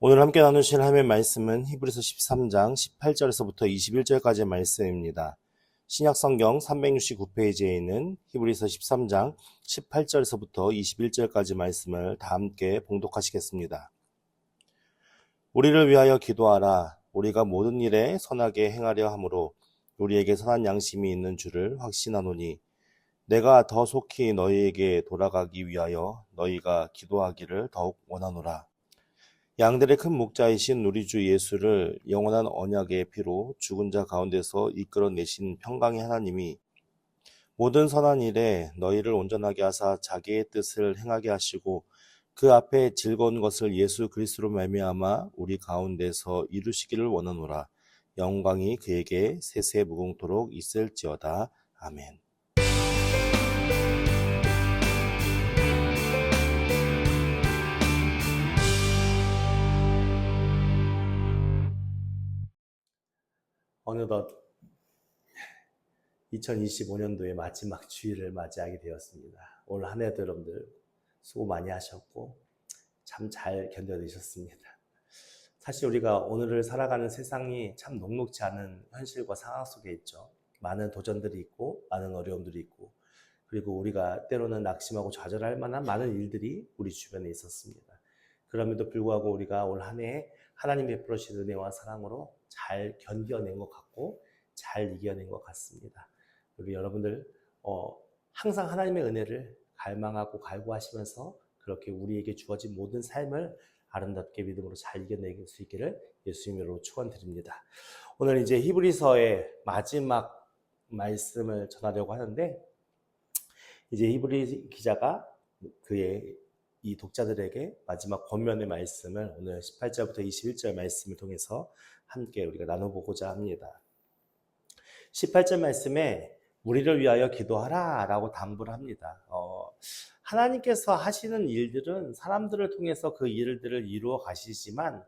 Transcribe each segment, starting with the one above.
오늘 함께 나누실 하나님의 말씀은 히브리서 13장 18절에서부터 21절까지의 말씀입니다. 신약성경 369페이지에 있는 히브리서 13장 18절에서부터 21절까지 말씀을 다 함께 봉독하시겠습니다. 우리를 위하여 기도하라. 우리가 모든 일에 선하게 행하려 함으로 우리에게 선한 양심이 있는 줄을 확신하노니 내가 더 속히 너희에게 돌아가기 위하여 너희가 기도하기를 더욱 원하노라. 양들의 큰 목자이신 우리 주 예수를 영원한 언약의 피로 죽은 자 가운데서 이끌어내신 평강의 하나님이 모든 선한 일에 너희를 온전하게 하사 자기의 뜻을 행하게 하시고 그 앞에 즐거운 것을 예수 그리스도로 말미암아 우리 가운데서 이루시기를 원하노라. 영광이 그에게 세세 무궁토록 있을지어다. 아멘. 어느덧 2025년도의 마지막 주일을 맞이하게 되었습니다. 올 한 해도 여러분들 수고 많이 하셨고 참 잘 견뎌내셨습니다. 사실 우리가 오늘을 살아가는 세상이 참 녹록지 않은 현실과 상황 속에 있죠. 많은 도전들이 있고 많은 어려움들이 있고 그리고 우리가 때로는 낙심하고 좌절할 만한 많은 일들이 우리 주변에 있었습니다. 그럼에도 불구하고 우리가 올 한 해 하나님 베풀으신 은혜와 사랑으로 잘 견뎌낸 것 같고 잘 이겨낸 것 같습니다. 우리 여러분들 항상 하나님의 은혜를 갈망하고 갈구하시면서 그렇게 우리에게 주어진 모든 삶을 아름답게 믿음으로 잘 이겨낼 수 있기를 예수님으로 축원드립니다. 오늘 이제 히브리서의 마지막 말씀을 전하려고 하는데 이제 히브리 기자가 그의 이 독자들에게 마지막 권면의 말씀을 오늘 18절부터 21절 말씀을 통해서 함께 우리가 나눠보고자 합니다. 18절 말씀에 우리를 위하여 기도하라 라고 당부를 합니다. 하나님께서 하시는 일들은 사람들을 통해서 그 일들을 이루어 가시지만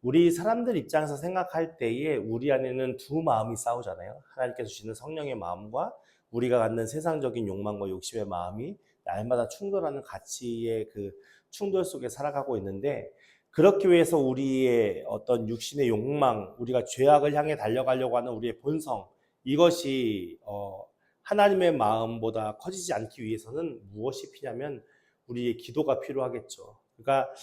우리 사람들 입장에서 생각할 때에 우리 안에는 두 마음이 싸우잖아요. 하나님께서 주시는 성령의 마음과 우리가 갖는 세상적인 욕망과 욕심의 마음이 날마다 충돌하는 가치의 그 충돌 속에 살아가고 있는데 그렇기 위해서 우리의 어떤 육신의 욕망, 우리가 죄악을 향해 달려가려고 하는 우리의 본성 이것이 하나님의 마음보다 커지지 않기 위해서는 무엇이 필요하면 우리의 기도가 필요하겠죠. 그러니까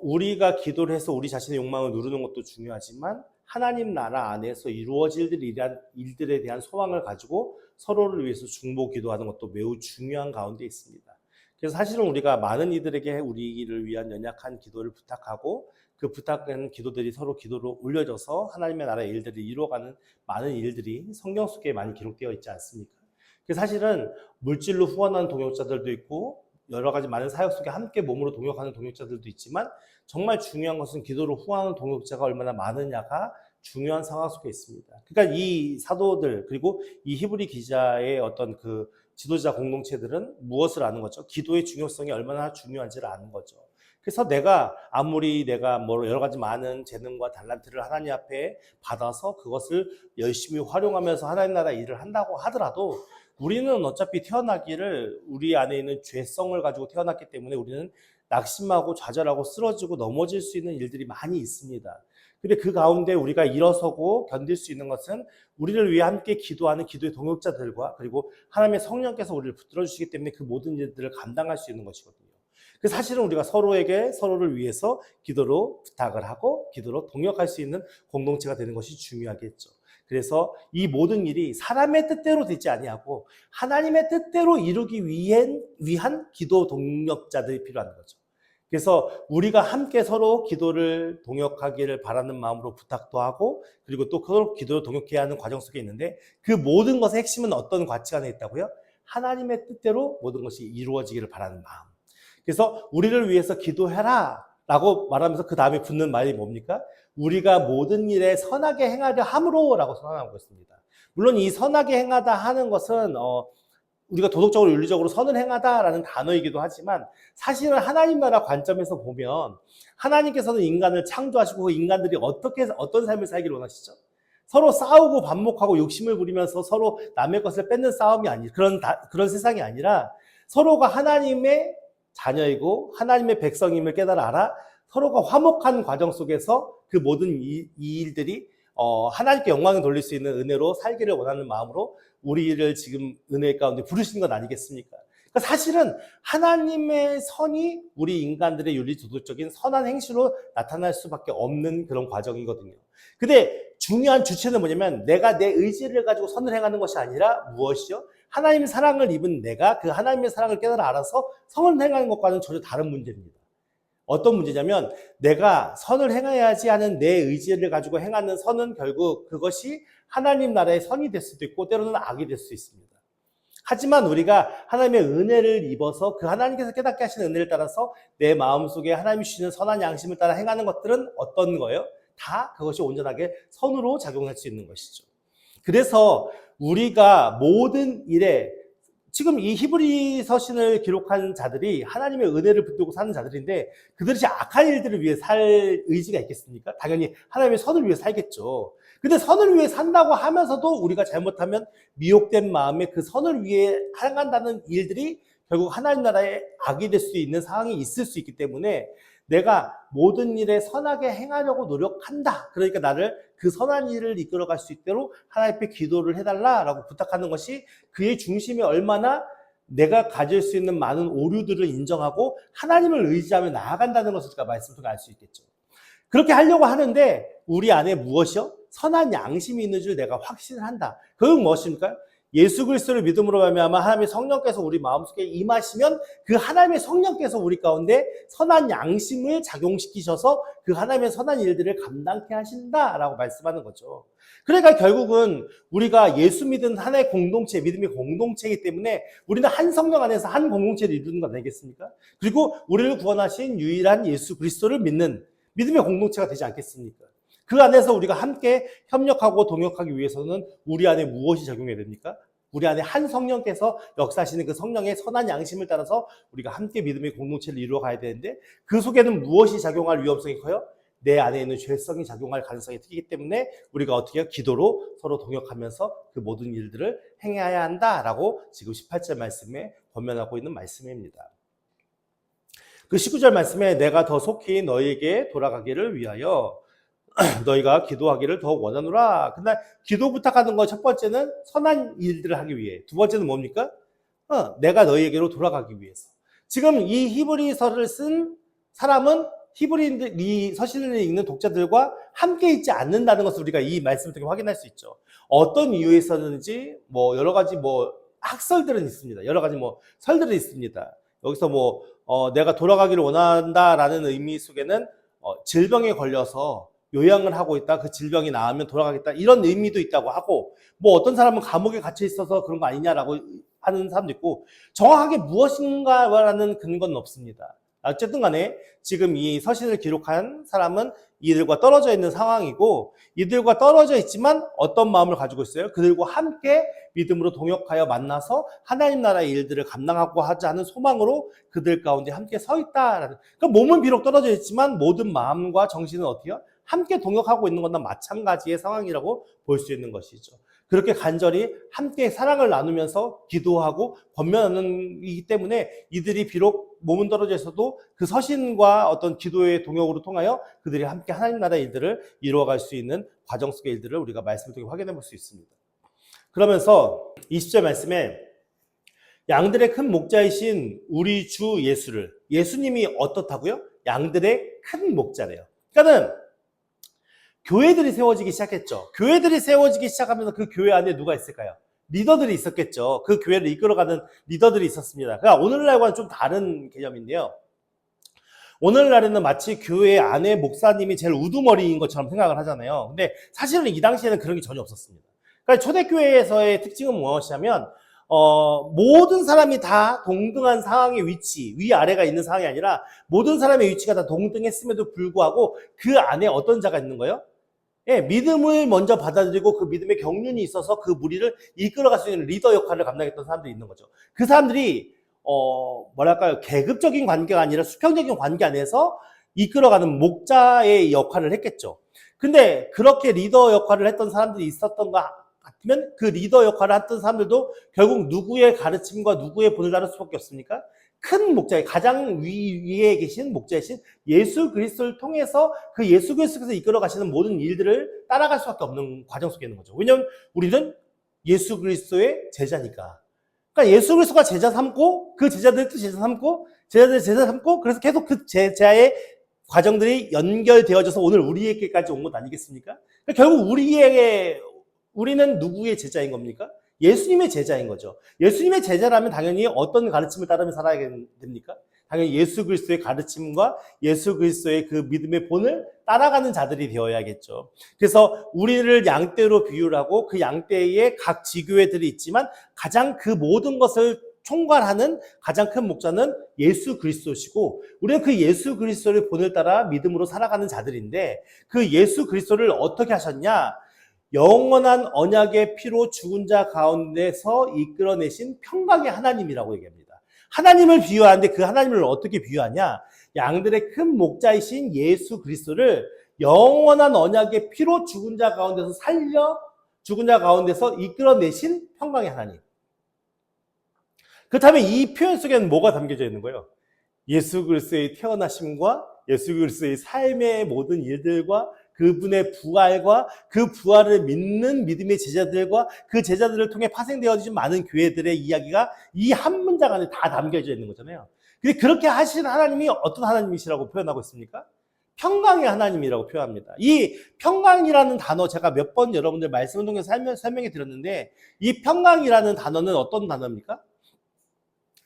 우리가 기도를 해서 우리 자신의 욕망을 누르는 것도 중요하지만 하나님 나라 안에서 이루어질 일들에 대한 소망을 가지고 서로를 위해서 중보 기도하는 것도 매우 중요한 가운데 있습니다. 그래서 사실은 우리가 많은 이들에게 우리를 위한 연약한 기도를 부탁하고 그 부탁하는 기도들이 서로 기도로 올려져서 하나님의 나라의 일들을 이루어가는 많은 일들이 성경 속에 많이 기록되어 있지 않습니까? 그래서 사실은 물질로 후원하는 동역자들도 있고 여러 가지 많은 사역 속에 함께 몸으로 동역하는 동역자들도 있지만 정말 중요한 것은 기도로 후원하는 동역자가 얼마나 많으냐가 중요한 상황 속에 있습니다. 그러니까 이 사도들 그리고 이 히브리 기자의 어떤 그 지도자 공동체들은 무엇을 아는 거죠? 기도의 중요성이 얼마나 중요한지를 아는 거죠. 그래서 아무리 내가 여러 가지 많은 재능과 달란트를 하나님 앞에 받아서 그것을 열심히 활용하면서 하나님 나라 일을 한다고 하더라도 우리는 어차피 태어나기를 우리 안에 있는 죄성을 가지고 태어났기 때문에 우리는 낙심하고 좌절하고 쓰러지고 넘어질 수 있는 일들이 많이 있습니다. 근데 그 가운데 우리가 일어서고 견딜 수 있는 것은 우리를 위해 함께 기도하는 기도의 동역자들과 그리고 하나님의 성령께서 우리를 붙들어 주시기 때문에 그 모든 일들을 감당할 수 있는 것이거든요. 그래서 사실은 우리가 서로를 위해서 기도로 부탁을 하고 기도로 동역할 수 있는 공동체가 되는 것이 중요하겠죠. 그래서 이 모든 일이 사람의 뜻대로 되지 아니하고 하나님의 뜻대로 이루기 위한 기도 동역자들이 필요한 거죠. 그래서 우리가 함께 서로 기도를 동역하기를 바라는 마음으로 부탁도 하고 그리고 또 서로 기도를 동역해야 하는 과정 속에 있는데 그 모든 것의 핵심은 어떤 가치가 있다고요? 하나님의 뜻대로 모든 것이 이루어지기를 바라는 마음. 그래서 우리를 위해서 기도해라 라고 말하면서 그 다음에 붙는 말이 뭡니까? 우리가 모든 일에 선하게 행하려 함으로 라고 선언하고 있습니다. 물론 이 선하게 행하다 하는 것은 우리가 도덕적으로 윤리적으로 선을 행하다라는 단어이기도 하지만 사실은 하나님 나라 관점에서 보면 하나님께서는 인간을 창조하시고 인간들이 어떤 삶을 살기를 원하시죠? 서로 싸우고 반목하고 욕심을 부리면서 서로 남의 것을 뺏는 싸움이 아니 그런 세상이 아니라 서로가 하나님의 자녀이고 하나님의 백성임을 깨달아 서로가 화목한 과정 속에서 그 모든 이 일들이 하나님께 영광을 돌릴 수 있는 은혜로 살기를 원하는 마음으로 우리를 지금 은혜 가운데 부르신 것 아니겠습니까? 그러니까 사실은 하나님의 선이 우리 인간들의 윤리도덕적인 선한 행실로 나타날 수밖에 없는 그런 과정이거든요. 근데 중요한 주체는 뭐냐면 내가 내 의지를 가지고 선을 행하는 것이 아니라 무엇이요? 하나님의 사랑을 입은 내가 그 하나님의 사랑을 깨달아 알아서 선을 행하는 것과는 전혀 다른 문제입니다. 어떤 문제냐면 내가 선을 행해야지 하는 내 의지를 가지고 행하는 선은 결국 그것이 하나님 나라의 선이 될 수도 있고 때로는 악이 될 수 있습니다. 하지만 우리가 하나님의 은혜를 입어서 그 하나님께서 깨닫게 하시는 은혜를 따라서 내 마음속에 하나님이 주시는 선한 양심을 따라 행하는 것들은 어떤 거예요? 다 그것이 온전하게 선으로 작용할 수 있는 것이죠. 그래서 우리가 모든 일에 지금 이 히브리 서신을 기록한 자들이 하나님의 은혜를 붙들고 사는 자들인데 그들이 악한 일들을 위해 살 의지가 있겠습니까? 당연히 하나님의 선을 위해 살겠죠. 근데 선을 위해 산다고 하면서도 우리가 잘못하면 미혹된 마음에 그 선을 위해 행한다는 일들이 결국 하나님 나라의 악이 될 수 있는 상황이 있을 수 있기 때문에 내가 모든 일에 선하게 행하려고 노력한다. 그러니까 나를 그 선한 일을 이끌어갈 수 있도록 하나님 앞에 기도를 해달라라고 부탁하는 것이 그의 중심에 얼마나 내가 가질 수 있는 많은 오류들을 인정하고 하나님을 의지하며 나아간다는 것을 제가 말씀 통해 알 수 있겠죠. 그렇게 하려고 하는데 우리 안에 무엇이요? 선한 양심이 있는 줄 내가 확신을 한다. 그건 무엇입니까? 예수 그리스도를 믿음으로 말미암아 하나님의 성령께서 우리 마음속에 임하시면 그 하나님의 성령께서 우리 가운데 선한 양심을 작용시키셔서 그 하나님의 선한 일들을 감당케 하신다라고 말씀하는 거죠. 그러니까 결국은 우리가 예수 믿은 하나의 공동체, 믿음의 공동체이기 때문에 우리는 한 성령 안에서 한 공동체를 이루는 것 아니겠습니까? 그리고 우리를 구원하신 유일한 예수 그리스도를 믿는 믿음의 공동체가 되지 않겠습니까? 그 안에서 우리가 함께 협력하고 동역하기 위해서는 우리 안에 무엇이 적용해야 됩니까? 우리 안에 한 성령께서 역사하시는 그 성령의 선한 양심을 따라서 우리가 함께 믿음의 공동체를 이루어 가야 되는데 그 속에는 무엇이 작용할 위험성이 커요? 내 안에 있는 죄성이 작용할 가능성이 크기 때문에 우리가 어떻게 해요? 기도로 서로 동역하면서 그 모든 일들을 행해야 한다라고 지금 18절 말씀에 권면하고 있는 말씀입니다. 그 19절 말씀에 내가 더 속히 너희에게 돌아가기를 위하여 너희가 기도하기를 더욱 원하노라. 근데 기도 부탁하는 거 첫 번째는 선한 일들을 하기 위해. 두 번째는 뭡니까? 내가 너희에게로 돌아가기 위해서. 지금 이 히브리서를 쓴 사람은 히브리인들, 이 서신을 읽는 독자들과 함께 있지 않는다는 것을 우리가 이 말씀을 통해 확인할 수 있죠. 어떤 이유에서든지 여러 가지 학설들은 있습니다. 여러 가지 설들은 있습니다. 여기서 내가 돌아가기를 원한다라는 의미 속에는 질병에 걸려서 요양을 하고 있다. 그 질병이 나으면 돌아가겠다. 이런 의미도 있다고 하고 어떤 사람은 감옥에 갇혀 있어서 그런 거 아니냐라고 하는 사람도 있고 정확하게 무엇인가라는 근거는 없습니다. 어쨌든 간에 지금 이 서신을 기록한 사람은 이들과 떨어져 있는 상황이고 이들과 떨어져 있지만 어떤 마음을 가지고 있어요? 그들과 함께 믿음으로 동역하여 만나서 하나님 나라의 일들을 감당하고 하자 하는 소망으로 그들 가운데 함께 서 있다라는. 그러니까 몸은 비록 떨어져 있지만 모든 마음과 정신은 어때요? 함께 동역하고 있는 것과 마찬가지의 상황이라고 볼 수 있는 것이죠. 그렇게 간절히 함께 사랑을 나누면서 기도하고 권면하는 이기 때문에 이들이 비록 몸은 떨어져 있어도 그 서신과 어떤 기도의 동역으로 통하여 그들이 함께 하나님 나라의 일들을 이루어갈 수 있는 과정 속의 일들을 우리가 말씀을 통해 확인해 볼 수 있습니다. 그러면서 20절 말씀에 양들의 큰 목자이신 우리 주 예수님이 어떻다고요? 양들의 큰 목자래요. 그러니까는 교회들이 세워지기 시작했죠. 교회들이 세워지기 시작하면서 그 교회 안에 누가 있을까요? 리더들이 있었겠죠. 그 교회를 이끌어가는 리더들이 있었습니다. 그러니까 오늘날과는 좀 다른 개념인데요. 오늘날에는 마치 교회 안에 목사님이 제일 우두머리인 것처럼 생각을 하잖아요. 근데 사실은 이 당시에는 그런 게 전혀 없었습니다. 그러니까 초대교회에서의 특징은 무엇이냐면 모든 사람이 다 동등한 상황의 위치, 위아래가 있는 상황이 아니라 모든 사람의 위치가 다 동등했음에도 불구하고 그 안에 어떤 자가 있는 거예요? 예, 믿음을 먼저 받아들이고 그 믿음의 경륜이 있어서 그 무리를 이끌어갈 수 있는 리더 역할을 감당했던 사람들이 있는 거죠. 그 사람들이 계급적인 관계가 아니라 수평적인 관계 안에서 이끌어가는 목자의 역할을 했겠죠. 근데 그렇게 리더 역할을 했던 사람들이 있었던가 같으면 그 리더 역할을 했던 사람들도 결국 누구의 가르침과 누구의 본을 따를 수밖에 없습니까? 큰 목자, 가장 위에 계신 목자이신 예수 그리스도를 통해서 그 예수 그리스도께서 이끌어 가시는 모든 일들을 따라갈 수밖에 없는 과정 속에 있는 거죠. 왜냐하면 우리는 예수 그리스도의 제자니까. 그러니까 예수 그리스도가 제자 삼고 그 제자들도 제자 삼고 제자들 제자 삼고 그래서 계속 그 제자의 과정들이 연결되어져서 오늘 우리에게까지 온 것 아니겠습니까? 그러니까 결국 우리는 누구의 제자인 겁니까? 예수님의 제자인 거죠. 예수님의 제자라면 당연히 어떤 가르침을 따르며 살아야 됩니까? 당연히 예수 그리스도의 가르침과 예수 그리스도의 그 믿음의 본을 따라가는 자들이 되어야겠죠. 그래서 우리를 양떼로 비유를 하고 그 양떼에 각 지교회들이 있지만 가장 그 모든 것을 총괄하는 가장 큰 목자는 예수 그리스도시고 우리는 그 예수 그리스도의 본을 따라 믿음으로 살아가는 자들인데 그 예수 그리스도를 어떻게 하셨냐? 영원한 언약의 피로 죽은 자 가운데서 이끌어내신 평강의 하나님이라고 얘기합니다. 하나님을 비유하는데 그 하나님을 어떻게 비유하냐? 양들의 큰 목자이신 예수 그리스도를 영원한 언약의 피로 죽은 자 가운데서 죽은 자 가운데서 이끌어내신 평강의 하나님. 그렇다면 이 표현 속에는 뭐가 담겨져 있는 거예요? 예수 그리스도의 태어나심과 예수 그리스도의 삶의 모든 일들과 그분의 부활과 그 부활을 믿는 믿음의 제자들과 그 제자들을 통해 파생되어진 많은 교회들의 이야기가 이 한 문장 안에 다 담겨져 있는 거잖아요. 근데 그렇게 하신 하나님이 어떤 하나님이시라고 표현하고 있습니까? 평강의 하나님이라고 표현합니다. 이 평강이라는 단어 제가 몇 번 여러분들 말씀을 통해서 설명해 드렸는데 이 평강이라는 단어는 어떤 단어입니까?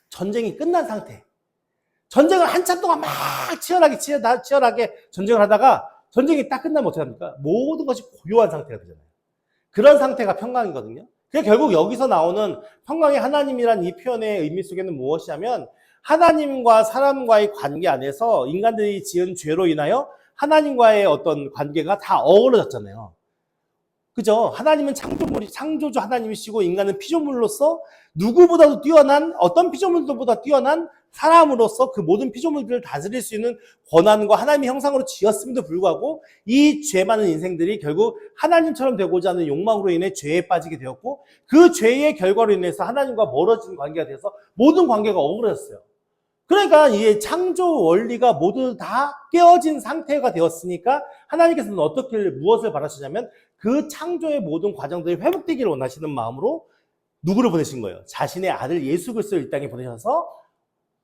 전쟁이 끝난 상태. 전쟁을 한참 동안 막 치열하게 전쟁을 하다가 전쟁이 딱 끝나면 어떻게 합니까? 모든 것이 고요한 상태가 되잖아요. 그런 상태가 평강이거든요. 그래서 결국 여기서 나오는 평강의 하나님이란 이 표현의 의미 속에는 무엇이냐면 하나님과 사람과의 관계 안에서 인간들이 지은 죄로 인하여 하나님과의 어떤 관계가 다 어우러졌잖아요. 그죠? 하나님은 창조주 하나님이시고 인간은 피조물로서 누구보다도 뛰어난 어떤 피조물들보다 뛰어난 사람으로서 그 모든 피조물들을 다스릴 수 있는 권한과 하나님의 형상으로 지었음에도 불구하고 이 죄 많은 인생들이 결국 하나님처럼 되고자 하는 욕망으로 인해 죄에 빠지게 되었고 그 죄의 결과로 인해서 하나님과 멀어진 관계가 돼서 모든 관계가 어그러졌어요. 그러니까 이 창조 원리가 모두 다 깨어진 상태가 되었으니까 하나님께서는 무엇을 바라시냐면 그 창조의 모든 과정들이 회복되기를 원하시는 마음으로 누구를 보내신 거예요? 자신의 아들 예수 그리스도를 이 땅에 보내셔서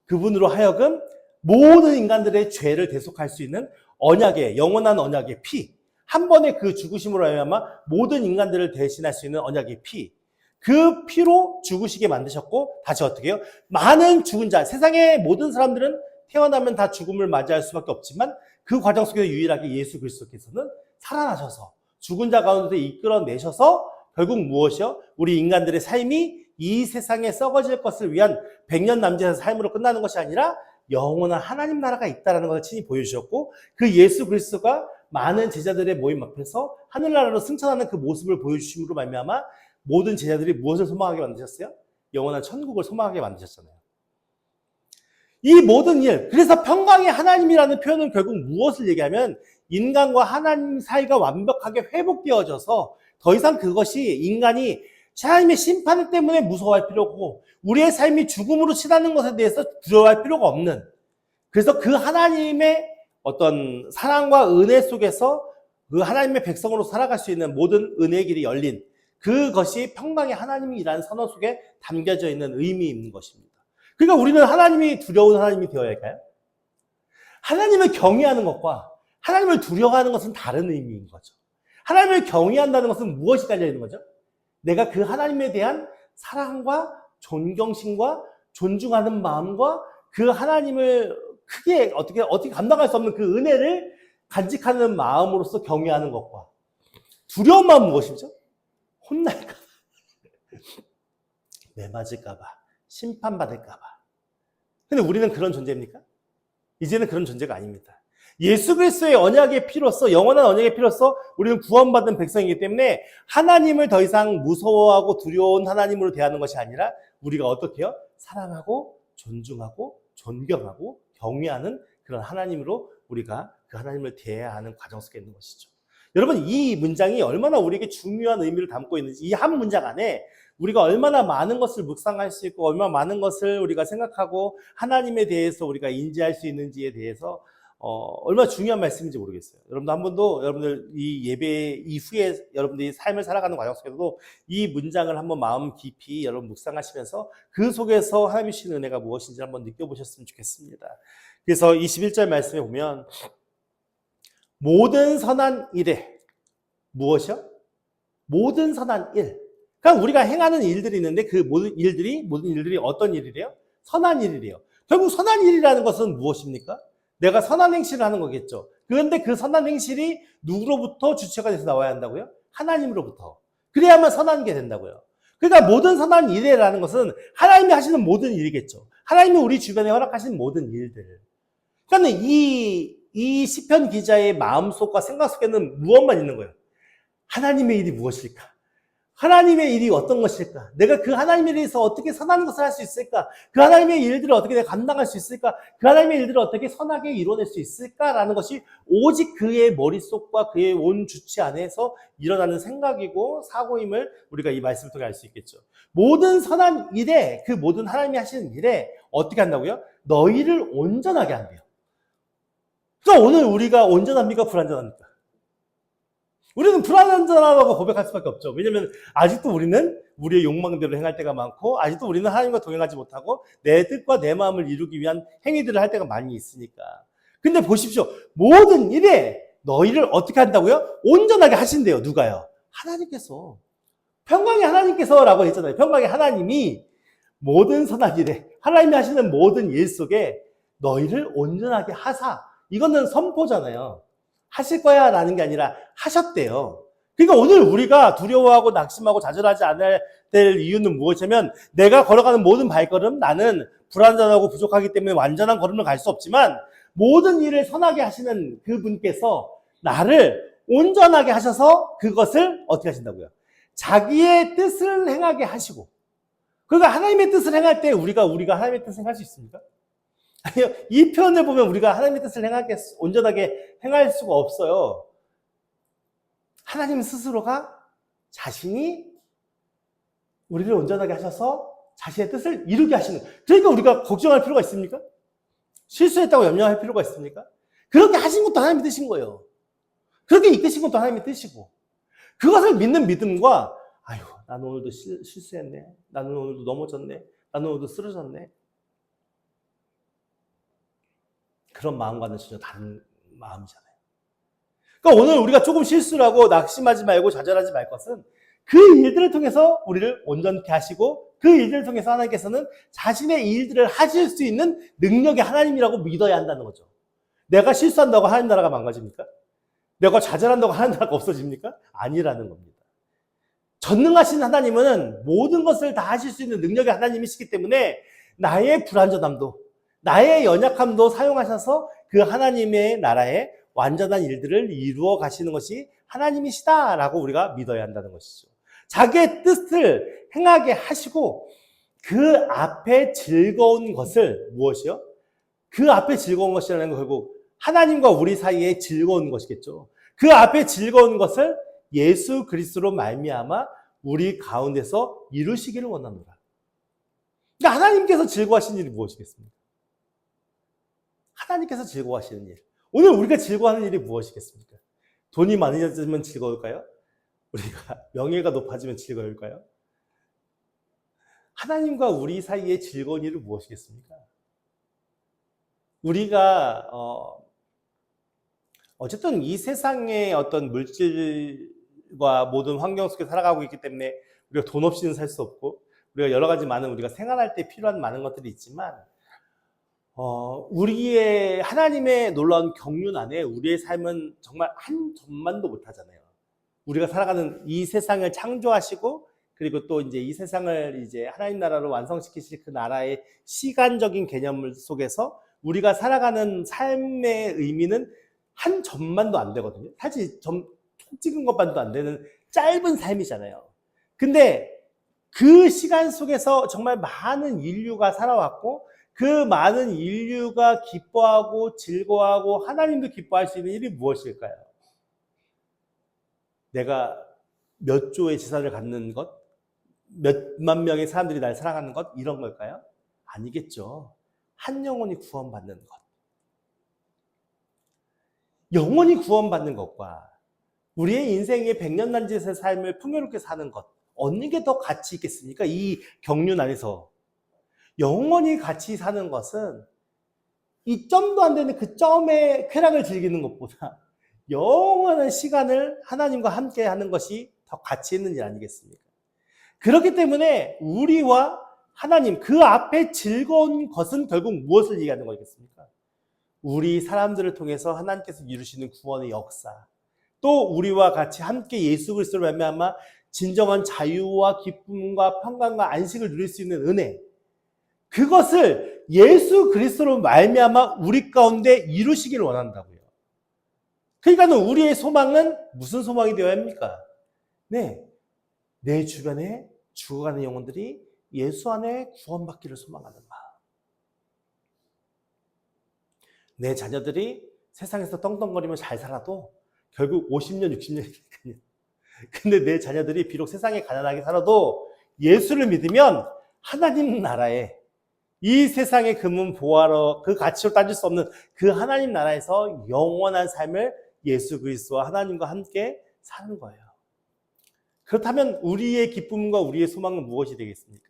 그분으로 하여금 모든 인간들의 죄를 대속할 수 있는 언약의 영원한 언약의 피, 한 번의 그 죽으심으로 말미암아 모든 인간들을 대신할 수 있는 언약의 피, 그 피로 죽으시게 만드셨고 다시 어떻게 해요? 많은 죽은 자, 세상의 모든 사람들은 태어나면 다 죽음을 맞이할 수밖에 없지만 그 과정 속에서 유일하게 예수 그리스도께서는 살아나셔서 죽은 자 가운데 이끌어내셔서 결국 무엇이요? 우리 인간들의 삶이 이 세상에 썩어질 것을 위한 100년 남짓의 삶으로 끝나는 것이 아니라 영원한 하나님 나라가 있다는 것을 친히 보여주셨고 그 예수 그리스도가 많은 제자들의 모임 앞에서 하늘나라로 승천하는 그 모습을 보여주심으로 말미암아 모든 제자들이 무엇을 소망하게 만드셨어요? 영원한 천국을 소망하게 만드셨잖아요. 이 모든 일, 그래서 평강의 하나님이라는 표현은 결국 무엇을 얘기하면 인간과 하나님 사이가 완벽하게 회복되어져서 더 이상 그것이 인간이 하나님의 심판 때문에 무서워할 필요가 없고 우리의 삶이 죽음으로 치닫는 것에 대해서 두려워할 필요가 없는, 그래서 그 하나님의 어떤 사랑과 은혜 속에서 그 하나님의 백성으로 살아갈 수 있는 모든 은혜의 길이 열린 그것이 평강의 하나님이라는 선언 속에 담겨져 있는 의미인 것입니다. 그러니까 우리는 하나님이 두려운 하나님이 되어야 할까요? 하나님을 경외하는 것과 하나님을 두려워하는 것은 다른 의미인 거죠. 하나님을 경외한다는 것은 무엇이 깔려 있는 거죠? 내가 그 하나님에 대한 사랑과 존경심과 존중하는 마음과 그 하나님을 크게 어떻게 감당할 수 없는 그 은혜를 간직하는 마음으로서 경외하는 것과 두려운 마음은 무엇이죠? 혼날까봐, 매맞을까봐, 심판받을까봐. 근데 우리는 그런 존재입니까? 이제는 그런 존재가 아닙니다. 예수 그리스도의 언약의 피로서, 영원한 언약의 피로서 우리는 구원받은 백성이기 때문에 하나님을 더 이상 무서워하고 두려운 하나님으로 대하는 것이 아니라 우리가 어떻게 해요? 사랑하고 존중하고 존경하고 경외하는 그런 하나님으로 우리가 그 하나님을 대해야 하는 과정 속에 있는 것이죠. 여러분, 이 문장이 얼마나 우리에게 중요한 의미를 담고 있는지, 이 한 문장 안에 우리가 얼마나 많은 것을 묵상할 수 있고 얼마나 많은 것을 우리가 생각하고 하나님에 대해서 우리가 인지할 수 있는지에 대해서 얼마나 중요한 말씀인지 모르겠어요. 여러분도 한 번도 여러분들 이 예배 이후에 여러분들이 삶을 살아가는 과정 속에서도 이 문장을 한번 마음 깊이 여러분 묵상하시면서 그 속에서 하나님이 주시는 은혜가 무엇인지 한번 느껴보셨으면 좋겠습니다. 그래서 21절 말씀에 보면 모든 선한 일에 무엇이요? 모든 선한 일. 그러니까 우리가 행하는 일들이 있는데 그 모든 일들이 어떤 일이래요? 선한 일이래요. 결국 선한 일이라는 것은 무엇입니까? 내가 선한 행실을 하는 거겠죠. 그런데 그 선한 행실이 누구로부터 주체가 돼서 나와야 한다고요? 하나님으로부터. 그래야만 선한 게 된다고요. 그러니까 모든 선한 일이라는 것은 하나님이 하시는 모든 일이겠죠. 하나님이 우리 주변에 허락하신 모든 일들. 그러니까 이 시편 기자의 마음속과 생각 속에는 무엇만 있는 거예요? 하나님의 일이 무엇일까? 하나님의 일이 어떤 것일까? 내가 그 하나님에 대해서 어떻게 선한 것을 할 수 있을까? 그 하나님의 일들을 어떻게 내가 감당할 수 있을까? 그 하나님의 일들을 어떻게 선하게 이뤄낼 수 있을까라는 것이 오직 그의 머릿속과 그의 온 주체 안에서 일어나는 생각이고 사고임을 우리가 이 말씀을 통해 알 수 있겠죠. 모든 선한 일에, 그 모든 하나님이 하시는 일에 어떻게 한다고요? 너희를 온전하게 한대요. 그러니까 오늘 우리가 온전합니까? 불완전합니까? 우리는 불완전하다고 고백할 수밖에 없죠. 왜냐하면 아직도 우리는 우리의 욕망대로 행할 때가 많고 아직도 우리는 하나님과 동행하지 못하고 내 뜻과 내 마음을 이루기 위한 행위들을 할 때가 많이 있으니까. 근데 보십시오. 모든 일에 너희를 어떻게 한다고요? 온전하게 하신대요. 누가요? 하나님께서. 평강의 하나님께서라고 했잖아요. 평강의 하나님이 모든 선한 일에 하나님이 하시는 모든 일 속에 너희를 온전하게 하사. 이거는 선포잖아요. 하실 거야 라는 게 아니라 하셨대요. 그러니까 오늘 우리가 두려워하고 낙심하고 좌절하지 않아야 될 이유는 무엇이냐면 내가 걸어가는 모든 발걸음 나는 불완전하고 부족하기 때문에 완전한 걸음을 갈 수 없지만 모든 일을 선하게 하시는 그분께서 나를 온전하게 하셔서 그것을 어떻게 하신다고요? 자기의 뜻을 행하게 하시고 그러니까 하나님의 뜻을 행할 때 우리가 하나님의 뜻을 행할 수 있습니까? 아니요. 이 표현을 보면 우리가 하나님의 뜻을 온전하게 행할 수가 없어요. 하나님 스스로가 자신이 우리를 온전하게 하셔서 자신의 뜻을 이루게 하시는. 그러니까 우리가 걱정할 필요가 있습니까? 실수했다고 염려할 필요가 있습니까? 그렇게 하신 것도 하나님의 뜻인 거예요. 그렇게 이끄신 것도 하나님의 뜻이고. 그것을 믿는 믿음과 아유, 나는 오늘도 실수했네. 나는 오늘도 넘어졌네. 나는 오늘도 쓰러졌네. 그런 마음과는 전혀 다른 마음이잖아요. 그러니까 오늘 우리가 조금 실수를 하고 낙심하지 말고 좌절하지 말 것은 그 일들을 통해서 우리를 온전케 하시고 그 일들을 통해서 하나님께서는 자신의 일들을 하실 수 있는 능력의 하나님이라고 믿어야 한다는 거죠. 내가 실수한다고 하나님 나라가 망가집니까? 내가 좌절한다고 하나님 나라가 없어집니까? 아니라는 겁니다. 전능하신 하나님은 모든 것을 다 하실 수 있는 능력의 하나님이시기 때문에 나의 불완전함도 나의 연약함도 사용하셔서 그 하나님의 나라의 완전한 일들을 이루어 가시는 것이 하나님이시다라고 우리가 믿어야 한다는 것이죠. 자기의 뜻을 행하게 하시고 그 앞에 즐거운 것을 무엇이요? 그 앞에 즐거운 것이라는 건 결국 하나님과 우리 사이에 즐거운 것이겠죠. 그 앞에 즐거운 것을 예수 그리스도로 말미암아 우리 가운데서 이루시기를 원하노라. 그러니까 하나님께서 즐거워하시는 일이 무엇이겠습니까? 하나님께서 즐거워하시는 일. 오늘 우리가 즐거워하는 일이 무엇이겠습니까? 돈이 많아지면 즐거울까요? 우리가 명예가 높아지면 즐거울까요? 하나님과 우리 사이에 즐거운 일은 무엇이겠습니까? 우리가 어쨌든 이 세상의 어떤 물질과 모든 환경 속에 살아가고 있기 때문에 우리가 돈 없이는 살 수 없고 우리가 여러 가지 많은 우리가 생활할 때 필요한 많은 것들이 있지만 우리의 하나님의 놀라운 경륜 안에 우리의 삶은 정말 한 점만도 못하잖아요. 우리가 살아가는 이 세상을 창조하시고 그리고 또 이제 이 세상을 이제 하나님 나라로 완성시키실 그 나라의 시간적인 개념 속에서 우리가 살아가는 삶의 의미는 한 점만도 안 되거든요. 사실 점 찍은 것만도 안 되는 짧은 삶이잖아요. 근데 그 시간 속에서 정말 많은 인류가 살아왔고 그 많은 인류가 기뻐하고 즐거워하고 하나님도 기뻐할 수 있는 일이 무엇일까요? 내가 몇 조의 재산을 갖는 것, 몇만 명의 사람들이 날 사랑하는 것, 이런 걸까요? 아니겠죠. 한 영혼이 구원받는 것. 영혼이 구원받는 것과 우리의 인생의 백년난지의 삶을 풍요롭게 사는 것, 어느 게 더 가치 있겠습니까? 이 경륜 안에서. 영원히 같이 사는 것은 이 점도 안 되는 그 점의 쾌락을 즐기는 것보다 영원한 시간을 하나님과 함께 하는 것이 더 가치 있는 일 아니겠습니까? 그렇기 때문에 우리와 하나님, 그 앞에 즐거운 것은 결국 무엇을 얘기하는 거겠습니까? 우리 사람들을 통해서 하나님께서 이루시는 구원의 역사, 또 우리와 같이 함께 예수 그리스도로 말미암아 진정한 자유와 기쁨과 평강과 안식을 누릴 수 있는 은혜, 그것을 예수 그리스도로 말미암아 우리 가운데 이루시기를 원한다고요. 그러니까 우리의 소망은 무슨 소망이 되어야 합니까? 네, 내 주변에 죽어가는 영혼들이 예수 안에 구원받기를 소망하는 마음. 내 자녀들이 세상에서 떵떵거리며 잘 살아도 결국 50년, 60년이니까요. 근데 내 자녀들이 비록 세상에 가난하게 살아도 예수를 믿으면 하나님 나라에, 이 세상의 금은 보화로 그 가치로 따질 수 없는 그 하나님 나라에서 영원한 삶을 예수 그리스도와 하나님과 함께 사는 거예요. 그렇다면 우리의 기쁨과 우리의 소망은 무엇이 되겠습니까?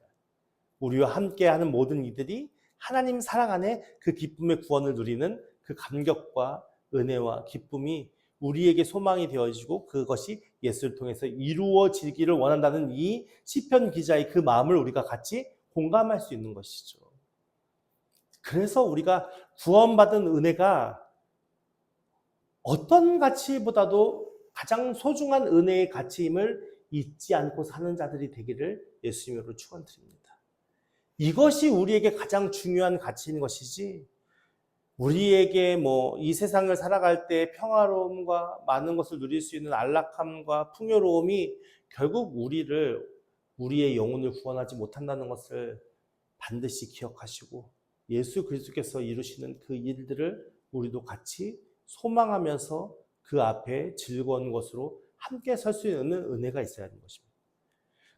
우리와 함께하는 모든 이들이 하나님 사랑 안에 그 기쁨의 구원을 누리는 그 감격과 은혜와 기쁨이 우리에게 소망이 되어지고 그것이 예수를 통해서 이루어지기를 원한다는 이 시편 기자의 그 마음을 우리가 같이 공감할 수 있는 것이죠. 그래서 우리가 구원받은 은혜가 어떤 가치보다도 가장 소중한 은혜의 가치임을 잊지 않고 사는 자들이 되기를 예수님으로 축원드립니다. 이것이 우리에게 가장 중요한 가치인 것이지, 우리에게 이 세상을 살아갈 때 평화로움과 많은 것을 누릴 수 있는 안락함과 풍요로움이 결국 우리의 영혼을 구원하지 못한다는 것을 반드시 기억하시고 예수 그리스도께서 이루시는 그 일들을 우리도 같이 소망하면서 그 앞에 즐거운 것으로 함께 설 수 있는 은혜가 있어야 하는 것입니다.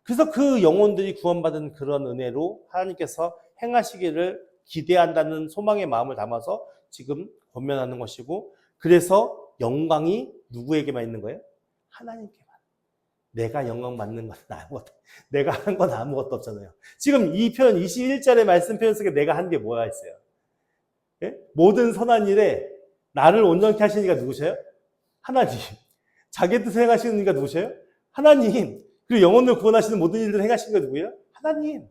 그래서 그 영혼들이 구원받은 그런 은혜로 하나님께서 행하시기를 기대한다는 소망의 마음을 담아서 지금 권면하는 것이고, 그래서 영광이 누구에게만 있는 거예요? 하나님께만. 내가 영광 받는 건 아무것도, 내가 한 건 아무것도 없잖아요. 지금 이 표현 21절의 말씀 표현 속에 내가 한 게 뭐가 있어요? 예? 모든 선한 일에 나를 온전케 하시는 이가 누구세요? 하나님. 자기 뜻을 행하시는 이가 누구세요? 하나님. 그리고 영혼을 구원하시는 모든 일들을 행하시는 게 누구예요? 하나님.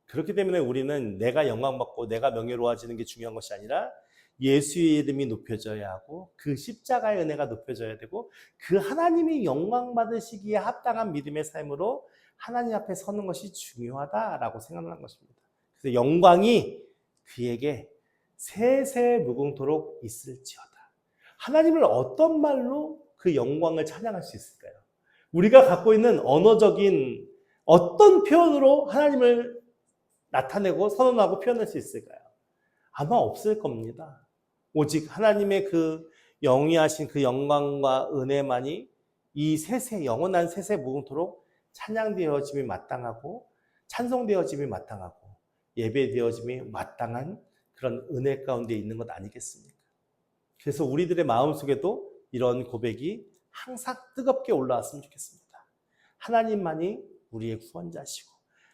그렇기 때문에 우리는 내가 영광받고 내가 명예로워지는 게 중요한 것이 아니라 예수의 이름이 높여져야 하고 그 십자가의 은혜가 높여져야 되고 그 하나님이 영광 받으시기에 합당한 믿음의 삶으로 하나님 앞에 서는 것이 중요하다라고 생각하는 것입니다. 그래서 영광이 그에게 세세 무궁토록 있을지어다. 하나님을 어떤 말로 그 영광을 찬양할 수 있을까요? 우리가 갖고 있는 언어적인 어떤 표현으로 하나님을 나타내고 선언하고 표현할 수 있을까요? 아마 없을 겁니다. 오직 하나님의 그 영위하신 그 영광과 은혜만이 이 영원한 세세 무궁토록 찬양되어짐이 마땅하고 찬송되어짐이 마땅하고 예배되어짐이 마땅한 그런 은혜 가운데 있는 것 아니겠습니까? 그래서 우리들의 마음속에도 이런 고백이 항상 뜨겁게 올라왔으면 좋겠습니다. 하나님만이 우리의 구원자시고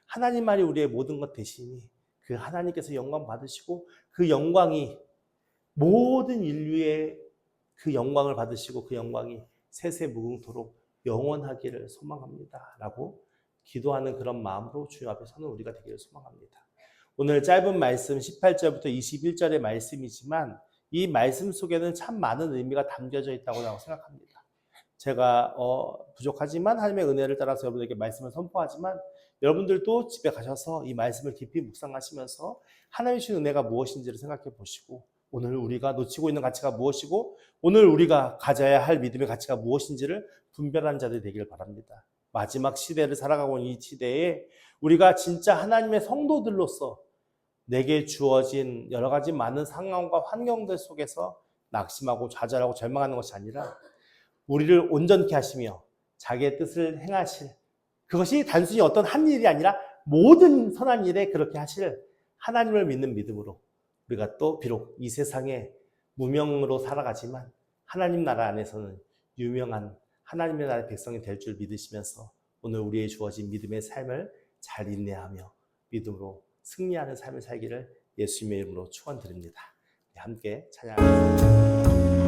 하나님만이 우리의 모든 것 대신이 그 하나님께서 영광 받으시고 그 영광이 모든 인류의 그 영광을 받으시고 그 영광이 세세 무궁토록 영원하기를 소망합니다. 라고 기도하는 그런 마음으로 주님 앞에 서는 우리가 되기를 소망합니다. 오늘 짧은 말씀 18절부터 21절의 말씀이지만 이 말씀 속에는 참 많은 의미가 담겨져 있다고 생각합니다. 제가 부족하지만 하나님의 은혜를 따라서 여러분에게 말씀을 선포하지만 여러분들도 집에 가셔서 이 말씀을 깊이 묵상하시면서 하나님의 주신 은혜가 무엇인지를 생각해 보시고 오늘 우리가 놓치고 있는 가치가 무엇이고 오늘 우리가 가져야 할 믿음의 가치가 무엇인지를 분별한 자들이 되기를 바랍니다. 마지막 시대를 살아가고 있는 이 시대에 우리가 진짜 하나님의 성도들로서 내게 주어진 여러 가지 많은 상황과 환경들 속에서 낙심하고 좌절하고 절망하는 것이 아니라 우리를 온전케 하시며 자기의 뜻을 행하실, 그것이 단순히 어떤 한 일이 아니라 모든 선한 일에 그렇게 하실 하나님을 믿는 믿음으로 우리가 또 비록 이 세상에 무명으로 살아가지만 하나님 나라 안에서는 유명한 하나님의 나라의 백성이 될 줄 믿으시면서 오늘 우리의 주어진 믿음의 삶을 잘 인내하며 믿음으로 승리하는 삶을 살기를 예수님의 이름으로 축원드립니다. 함께 찬양하겠습니다.